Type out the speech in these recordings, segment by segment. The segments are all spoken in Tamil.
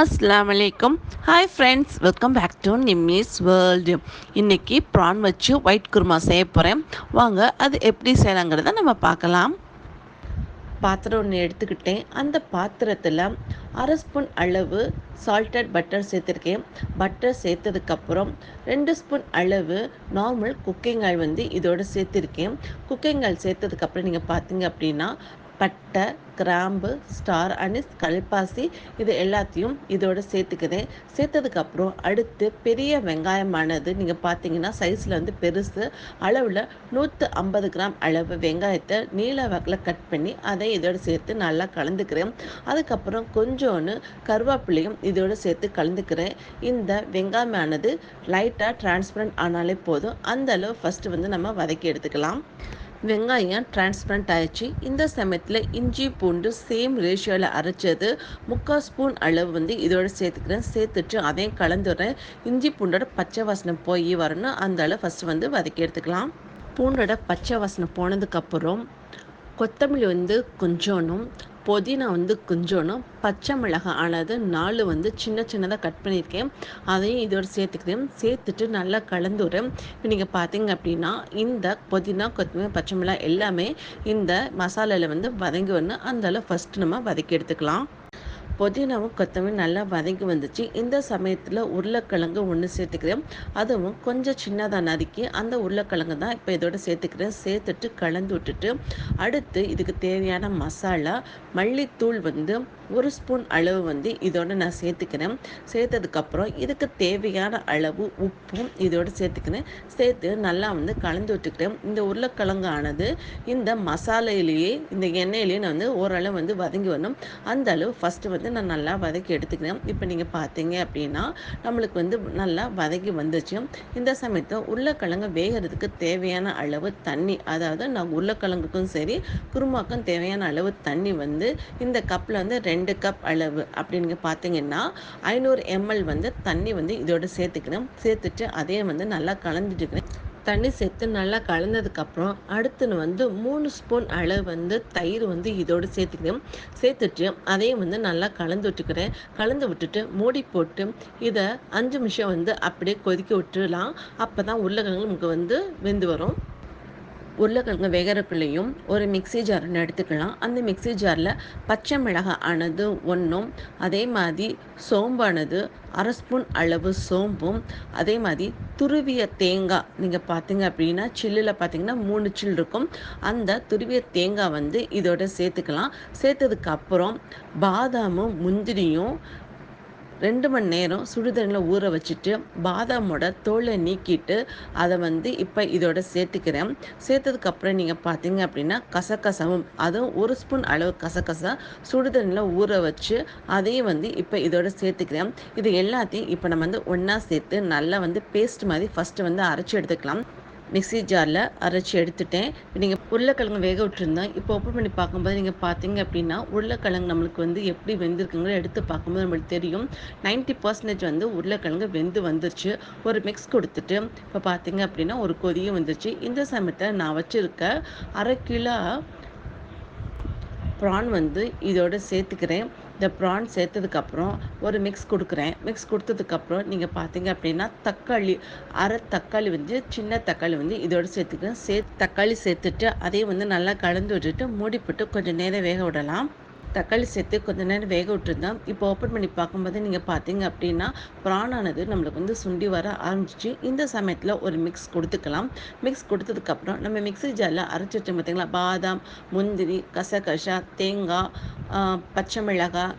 அஸ்ஸலாமு அலைக்கும். Hi friends, welcome back to Nimmi's world. இன்றைக்கி ப்ரான் வச்சு ஒயிட் குருமா செய்ய போகிறேன். வாங்க அது எப்படி செய்யலாங்கிறத நம்ம பார்க்கலாம். பாத்திரம் ஒன்று எடுத்துக்கிட்டேன். அந்த பாத்திரத்தில் அரை ஸ்பூன் அளவு சால்டட் பட்டர் சேர்த்துருக்கேன். பட்டர் சேர்த்ததுக்கப்புறம் 2 ஸ்பூன் அளவு நார்மல் குக்கிங் ஆயில் இதோடு சேர்த்துருக்கேன். குக்கிங் ஆயில் சேர்த்ததுக்கப்புறம் நீங்கள் பார்த்தீங்க அப்படின்னா பட்டை, கிராம்பு, ஸ்டார் அனிஸ், கல்பாசி இது எல்லாத்தையும் இதோடு சேர்த்துக்கிறேன். சேர்த்ததுக்கப்புறம் அடுத்து பெரிய வெங்காயமானது நீங்கள் பார்த்தீங்கன்னா சைஸில் பெருசு அளவில் 150 கிராம் அளவு வெங்காயத்தை நீல வாக்கில் கட் பண்ணி அதை இதோடு சேர்த்து நல்லா கலந்துக்கிறேன். அதுக்கப்புறம் கொஞ்சோன்னு கருவேப்பிலையும் இதோடு சேர்த்து கலந்துக்கிறேன். இந்த வெங்காயமானது லைட்டாக டிரான்ஸ்பரண்ட் ஆனாலே போதும். அந்த அளவு ஃபஸ்ட்டு நம்ம வதக்கி எடுத்துக்கலாம். வெங்காயம் டிரான்ஸ்பரண்ட் ஆயிடுச்சு. இந்த சமயத்தில் இஞ்சி பூண்டு சேம் ரேஷியோவில் அரைச்சது 3/4 ஸ்பூன் அளவு இதோட சேர்த்துக்கிறேன். சேர்த்துட்டு அதையும் கலந்துடுறேன். இஞ்சி பூண்டோட பச்சை வாசனை போய் வரணும். அந்த அளவு ஃபஸ்ட்டு வதக்கி எடுத்துக்கலாம். பூண்டோட பச்சை வாசனை போனதுக்கப்புறம் கொத்தமல்லி கொஞ்சோனும், புதினா கொஞ்சோனும், பச்சை மிளகாய் ஆனது 4 சின்ன சின்னதாக கட் பண்ணியிருக்கேன். அதையும் இதோடு சேர்த்துக்கிறேன். சேர்த்துட்டு நல்லா கலந்துடுறேன். இப்போ நீங்கள் பார்த்தீங்க அப்படின்னா இந்த புதினா, கொத்தமல்லி, பச்சை மிளகாய் எல்லாமே இந்த மசாலாவில் வதங்கி வரணும். அந்த அளவு ஃபஸ்ட்டு நம்ம வதக்கி எடுத்துக்கலாம். புதினாவும் கொத்தமல்லி நல்லா வதங்கி வந்துச்சு. இந்த சமயத்தில் உருளைக்கிழங்கு ஒன்று சேர்த்துக்கிறேன். அதுவும் கொஞ்சம் சின்னதாக நறுக்கி அந்த உருளைக்கிழங்கு தான் இப்போ இதோட சேர்த்துக்கிறேன். சேர்த்துட்டு கலந்து விட்டுட்டு அடுத்து இதுக்கு தேவையான மசாலா மல்லித்தூள் 1 ஸ்பூன் அளவு இதோட நான் சேர்த்துக்கிறேன். சேர்த்ததுக்கப்புறம் இதுக்கு தேவையான அளவு உப்பும் இதோடு சேர்த்துக்கிறேன். சேர்த்து நல்லா கலந்து விட்டுக்கிறேன். இந்த உருளைக்கிழங்கு ஆனது இந்த மசாலையிலேயே இந்த எண்ணெயிலேயே நான் ஓரளவு வதங்கி வரணும். அந்த அளவு ஃபஸ்ட்டு நான் நல்லா வதக்கி எடுத்துக்கிறேன். இப்போ நீங்கள் பார்த்தீங்க அப்படின்னா நம்மளுக்கு நல்லா வதக்கி வந்துச்சு. இந்த சமயத்தில் உருளைக்கிழங்கு வேகிறதுக்கு தேவையான அளவு தண்ணி, அதாவது நான் உருளைக்கிழங்குக்கும் சரி குருமாக்கும் தேவையான அளவு தண்ணி இந்த கப்பில் 2 கப் அளவு அப்படின்னு பார்த்தீங்கன்னா 500 ml தண்ணி இதோட சேர்த்துக்கிறேன். சேர்த்துட்டு அதே நல்லா கலந்துட்டுக்கிறேன். தண்ணி சேர்த்து நல்லா கலந்ததுக்கப்புறம் அடுத்து 3 ஸ்பூன் அளவு தயிர் இதோடு சேர்த்துக்கிறேன். சேர்த்துட்டு அதையும் நல்லா கலந்து விட்டுக்கிறேன். கலந்து விட்டுட்டு மூடி போட்டு இதை 5 நிமிஷம் அப்படியே கொதிக்க விட்டுடலாம். அப்போ தான் உருளைக்கிழங்கு நமக்கு வெந்து வரும். உருளைக்கிழங்கு வேகிறக்குள்ளேயும் ஒரு மிக்சி ஜார் ஒன்று எடுத்துக்கலாம். அந்த மிக்சி ஜாரில் பச்சை மிளகாய் ஆனது 1, அதே மாதிரி சோம்பானது அரை ஸ்பூன் அளவு சோம்பும், அதே மாதிரி துருவிய தேங்காய் நீங்கள் பார்த்தீங்க அப்படின்னா சில்லில் பார்த்தீங்கன்னா 3 சில் இருக்கும். அந்த துருவிய தேங்காய் இதோட சேர்த்துக்கலாம். சேர்த்ததுக்கப்புறம் பாதாமும் முந்திரியும் 2 மணி நேரம் சுடுதண்ணில் ஊற வச்சுட்டு பாதாமோட தோலை நீக்கிட்டு அதை இப்போ இதோட சேர்த்துக்கிறேன். சேர்த்ததுக்கப்புறம் நீங்கள் பார்த்தீங்க அப்படின்னா கசகசாவும், அதுவும் 1 ஸ்பூன் அளவு கசகசா சுடுதண்ணில் ஊற வச்சு அதையும் இப்போ இதோட சேர்த்துக்கிறேன். இது எல்லாத்தையும் இப்போ நம்ம ஒன்றா சேர்த்து நல்லா பேஸ்ட் மாதிரி ஃபஸ்ட்டு அரைச்சி எடுத்துக்கலாம். மிக்சி ஜாரில் அரைச்சி எடுத்துட்டேன். நீங்கள் உருளைக்கிழங்கு வேக விட்டுருந்தேன். இப்போ ஓப்பன் பண்ணி பார்க்கும்போது நீங்கள் பார்த்தீங்க அப்படின்னா உருளைக்கிழங்கு நம்மளுக்கு எப்படி வெந்திருக்குங்களோ எடுத்து பார்க்கும்போது நம்மளுக்கு தெரியும் 90% உருளைக்கிழங்கு வெந்து வந்துருச்சு. ஒரு மிக்ஸ் கொடுத்துட்டு இப்போ பார்த்தீங்க அப்படின்னா ஒரு கொதியும் வந்துருச்சு. இந்த சமயத்தில் நான் வச்சுருக்க 1/2 கிலோ ப்ரான் இதோட சேர்த்துக்கிறேன். இந்த ப்ரான் சேர்த்ததுக்கப்புறம் ஒரு மிக்ஸ் கொடுக்குறேன். மிக்ஸ் கொடுத்ததுக்கப்புறம் நீங்கள் பார்த்தீங்க அப்படின்னா தக்காளி, அரை தக்காளி சின்ன தக்காளி இதோட சேர்த்துக்கிறேன். தக்காளி சேர்த்துட்டு அதையும் நல்லா கலந்து விட்டுட்டு மூடி போட்டு கொஞ்சம் நேரம் வேக விடலாம். தக்காளி சேர்த்து கொஞ்சம் நேரம் வேக விட்டுருந்தேன். இப்போ ஓப்பன் பண்ணி பார்க்கும்போது நீங்கள் பார்த்தீங்க அப்படின்னா ப்ரானானது நம்மளுக்கு சுண்டி வர ஆரம்பிச்சிச்சு. இந்த சமயத்தில் ஒரு மிக்ஸ் கொடுத்துக்கலாம். மிக்ஸ் கொடுத்ததுக்கப்புறம் நம்ம மிக்ஸி ஜாரில் அரைச்சி வச்சோம் பார்த்தீங்களா, பாதாம், முந்திரி, கசகசா, தேங்காய், பச்சை மிளகாய்,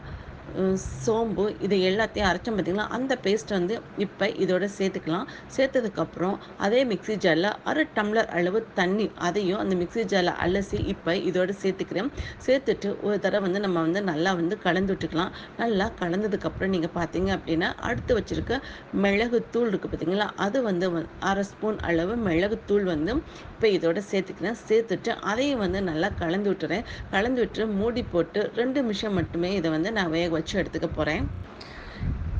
சோம்பு இது எல்லாத்தையும் அரைச்சோம் பார்த்திங்களா, அந்த பேஸ்ட் இப்போ இதோட சேர்த்துக்கலாம். சேர்த்ததுக்கப்புறம் அதே மிக்ஸி ஜாரில் 1/2 டம்ளர் அளவு தண்ணி அதையும் அந்த மிக்ஸி ஜாரில் அலசி இப்போ இதோட சேர்த்துக்கிறேன். சேர்த்துட்டு ஒரு தடவை நம்ம நல்லா கலந்து விட்டுக்கலாம். நல்லா கலந்ததுக்கப்புறம் நீங்கள் பார்த்தீங்க அப்படின்னா அடுத்து வச்சுருக்க மிளகுத்தூள் இருக்குது பார்த்தீங்களா, அது 1/2 ஸ்பூன் அளவு மிளகுத்தூள் இப்போ இதோட சேர்த்துக்கிறேன். சேர்த்துட்டு அதையும் நல்லா கலந்து விட்டுறேன். கலந்து விட்டு மூடி போட்டு 2 நிமிஷம் மட்டுமே இதை நான் வேக வச்சு எடுத்துக்க போகிறேன்.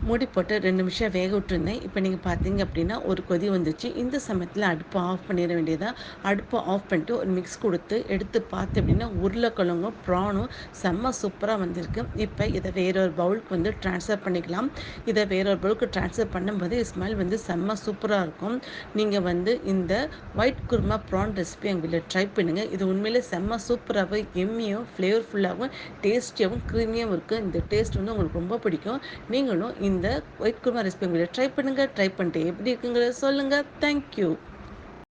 மூடி போட்டு 2 நிமிஷம் வேக விட்டுருந்தேன். இப்போ நீங்க பார்த்தீங்க அப்படின்னா, ஒரு கொதி வந்துச்சு. இந்த சமயத்தில அடுப்ப ஆஃப் பண்ணிற வேண்டியதுதான். அடுப்ப ஆஃப் பண்ணிட்டு ஒரு மிக்ஸ் குடுத்து, எடுத்து பார்த்தேன் அப்படின்னா, உருளைக்கிழங்கும், ப்ரானும் செம்ம சூப்பரா வந்திருக்கு. இப்ப இத வேற ஒரு பவுலுக்கு வந்து ட்ரான்ஸ்ஃபர் பண்ணிக்கலாம். இத வேற ஒரு பவுலுக்கு ட்ரான்ஸ்ஃபர் பண்ணும்போது ஸ்மெல் வந்து செம்ம சூப்பரா இருக்கும். நீங்க வந்து இந்த ஒயிட் குருமா ப்ரான் ரெசிபி எங்க வீட்ல ட்ரை பண்ணுங்க. இது உண்மையிலே செம்ம சூப்பராவும், எம்மியும், ஃப்ளேவர்ஃபுல்லாவும், டேஸ்டியாவும், கிரீமியாவும் இருக்கு. இந்த டேஸ்ட் வந்து உங்களுக்கு ரொம்ப பிடிக்கும். நீங்களும் இந்த ஒயிட் குருமா ரெசிபி உங்க வீட்ல ட்ரை பண்ணுங்க. ட்ரை பண்ணிட்டு எப்படி இருக்குங்கிறத சொல்லுங்க. Thank you.